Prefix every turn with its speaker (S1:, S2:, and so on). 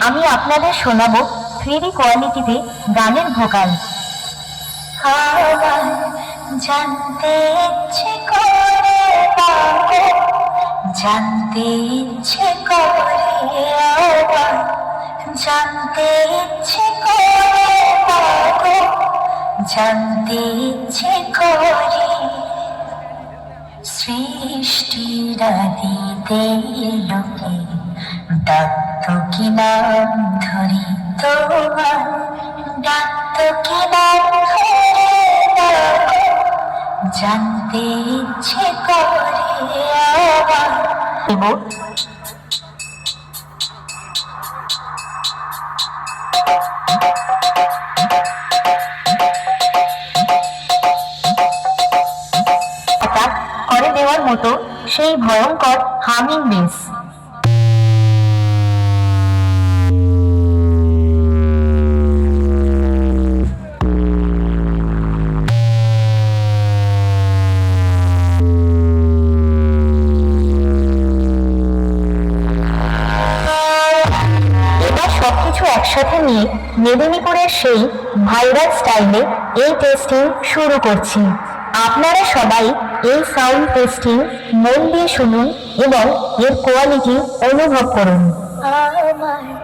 S1: আমি আপনাদের শোনাবো 3D কোয়ালিটিতে গানের ভোকাল।
S2: আমার জানতে ইচ্ছে করে পাগো, জানতে ইচ্ছে করে আমার, জানতে ইচ্ছে করে পাগো, জানতে ইচ্ছে করে সৃষ্টির আদিতে লোকে ডাকতো কি নাম ধরি তোমার, ডাকতো কি নাম ধরে ডাকো, জানতে ইচ্ছে করে আমার।
S1: এবং করে দেওয়ার মতো সেই ভয়ঙ্কর হামিং বেস। এবার সবকিছু একসাথে নিয়ে মেদিনীপুরের সেই ভাইরাল স্টাইলে এই টেস্টিং শুরু করছি। আপনারা সবাই এই সাউন্ড টেস্টিং মন দিয়ে শুনুন এবং এর কোয়ালিটি অনুভব করুন।
S2: আমার